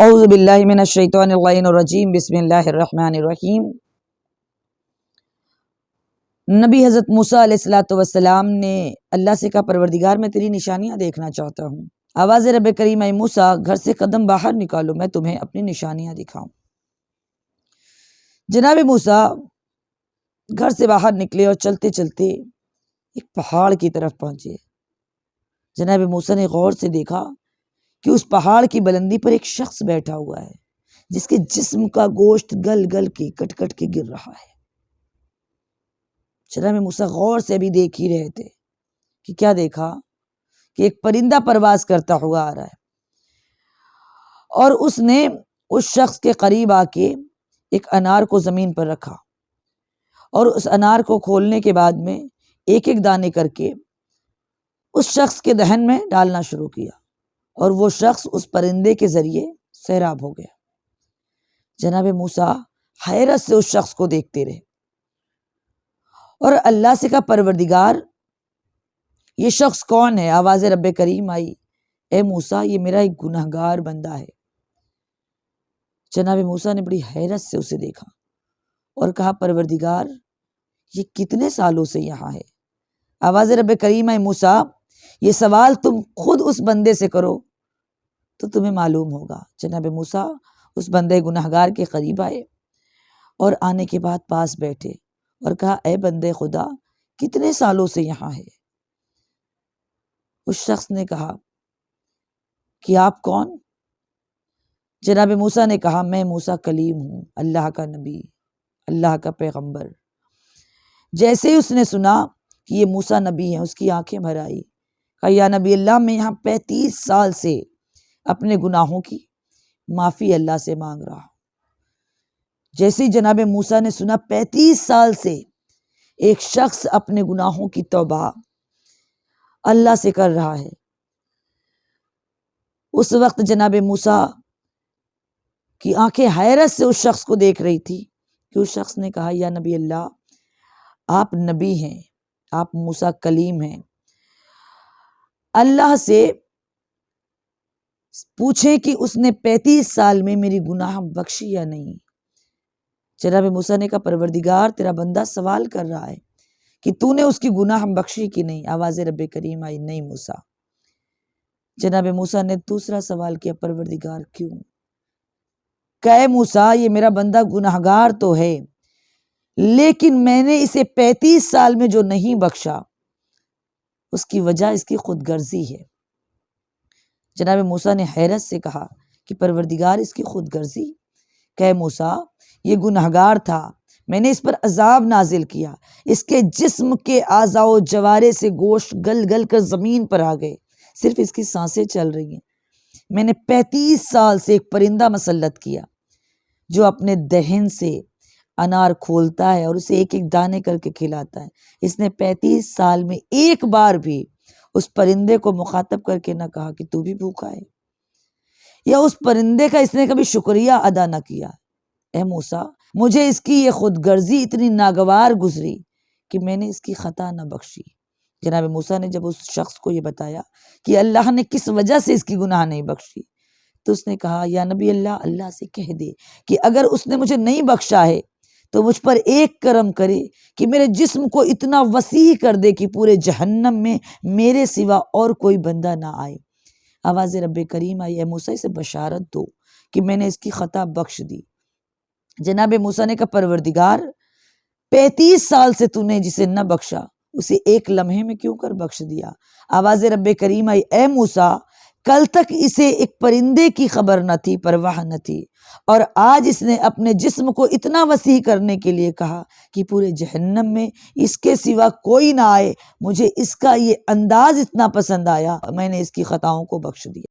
اعوذ باللہ من الشیطان الرجیم بسم اللہ الرحمن الرحیم۔ نبی حضرت موسیٰ علیہ السلام نے اللہ سے کہا پروردگار میں تیری نشانیاں دیکھنا چاہتا ہوں۔ آواز رب کریم اے موسیٰ گھر سے قدم باہر نکالو میں تمہیں اپنی نشانیاں دکھاؤں۔ جناب موسیٰ گھر سے باہر نکلے اور چلتے چلتے ایک پہاڑ کی طرف پہنچے۔ جناب موسیٰ نے غور سے دیکھا کہ اس پہاڑ کی بلندی پر ایک شخص بیٹھا ہوا ہے جس کے جسم کا گوشت گل گل کے کٹ کٹ کے گر رہا ہے۔ جناب موسیٰ غور سے بھی دیکھ ہی رہے تھے کہ کیا دیکھا کہ ایک پرندہ پرواز کرتا ہوا آ رہا ہے، اور اس نے اس شخص کے قریب آ کے ایک انار کو زمین پر رکھا اور اس انار کو کھولنے کے بعد میں ایک ایک دانے کر کے اس شخص کے دہن میں ڈالنا شروع کیا، اور وہ شخص اس پرندے کے ذریعے سیراب ہو گیا۔ جناب موسیٰ حیرت سے اس شخص کو دیکھتے رہے اور اللہ سے کہا پروردگار یہ شخص کون ہے؟ آواز رب کریم آئی اے موسیٰ یہ میرا ایک گنہگار بندہ ہے۔ جناب موسیٰ نے بڑی حیرت سے اسے دیکھا اور کہا پروردگار یہ کتنے سالوں سے یہاں ہے؟ آواز رب کریم آئی موسیٰ یہ سوال تم خود اس بندے سے کرو تو تمہیں معلوم ہوگا۔ جناب موسیٰ اس بندے گنہگار کے قریب آئے اور آنے کے بعد پاس بیٹھے اور کہا اے بندے خدا کتنے سالوں سے یہاں ہے؟ اس شخص نے کہا کہ آپ کون؟ جناب موسیٰ نے کہا میں موسیٰ کلیم ہوں، اللہ کا نبی، اللہ کا پیغمبر۔ جیسے ہی اس نے سنا کہ یہ موسیٰ نبی ہیں اس کی آنکھیں بھر آئی، کہا یا نبی اللہ میں یہاں 35 سال سے اپنے گناہوں کی معافی اللہ سے مانگ رہا ہوں۔ جیسے ہی جناب موسیٰ نے سنا 35 سال سے ایک شخص اپنے گناہوں کی توبہ اللہ سے کر رہا ہے، اس وقت جناب موسیٰ کی آنکھیں حیرت سے اس شخص کو دیکھ رہی تھی کہ اس شخص نے کہا یا نبی اللہ آپ نبی ہیں، آپ موسیٰ کلیم ہیں، اللہ سے پوچھیں کہ اس نے 35 سال میں میری گناہ بخشی یا نہیں۔ جناب موسیٰ نے کہا پروردگار تیرا بندہ سوال کر رہا ہے کہ تو نے اس کی گناہ بخشی کہ نہیں؟ آواز رب کریم آئی نہیں موسیٰ۔ جناب موسیٰ نے دوسرا سوال کیا پروردگار کیوں؟ کہ موسیٰ یہ میرا بندہ گناہگار تو ہے لیکن میں نے اسے 35 سال میں جو نہیں بخشا اس کی وجہ اس کی خود غرضی ہے۔ جناب موسیٰ نے حیرت سے کہا کہ پروردگار اس کی خود غرضی؟ کہ موسیٰ یہ گنہگار تھا، میں نے اس پر عذاب نازل کیا، اس کے جسم کے اعضاء و جوارے سے گوشت گل گل کر زمین پر آ گئے، صرف اس کی سانسیں چل رہی ہیں۔ میں نے 35 سال سے ایک پرندہ مسلط کیا جو اپنے دہن سے انار کھولتا ہے اور اسے ایک ایک دانے کر کے کھلاتا ہے۔ اس نے 35 سال میں ایک بار بھی اس پرندے کو مخاطب کر کے نہ کہا کہ تو بھی بھوکا ہے، یا اس پرندے کا اس نے کبھی شکریہ ادا نہ کیا۔ اے موسیٰ مجھے اس کی یہ خود غرضی اتنی ناگوار گزری کہ میں نے اس کی خطا نہ بخشی۔ جناب موسیٰ نے جب اس شخص کو یہ بتایا کہ اللہ نے کس وجہ سے اس کی گناہ نہیں بخشی تو اس نے کہا یا نبی اللہ اللہ سے کہہ دے کہ اگر اس نے مجھے نہیں بخشا ہے تو مجھ پر ایک کرم کرے کہ میرے جسم کو اتنا وسیع کر دے کہ پورے جہنم میں میرے سوا اور کوئی بندہ نہ آئے۔ آواز رب کریم آئی اے موسیٰ اسے بشارت دو کہ میں نے اس کی خطا بخش دی۔ جناب موسیٰ نے کہا پروردگار 35 سال سے تو نے جسے نہ بخشا اسے ایک لمحے میں کیوں کر بخش دیا؟ آواز رب کریم آئی اے موسیٰ کل تک اسے ایک پرندے کی خبر نہ تھی، پرواہ نہ تھی، اور آج اس نے اپنے جسم کو اتنا وسیع کرنے کے لیے کہا کہ پورے جہنم میں اس کے سوا کوئی نہ آئے۔ مجھے اس کا یہ انداز اتنا پسند آیا میں نے اس کی خطاؤں کو بخش دیا۔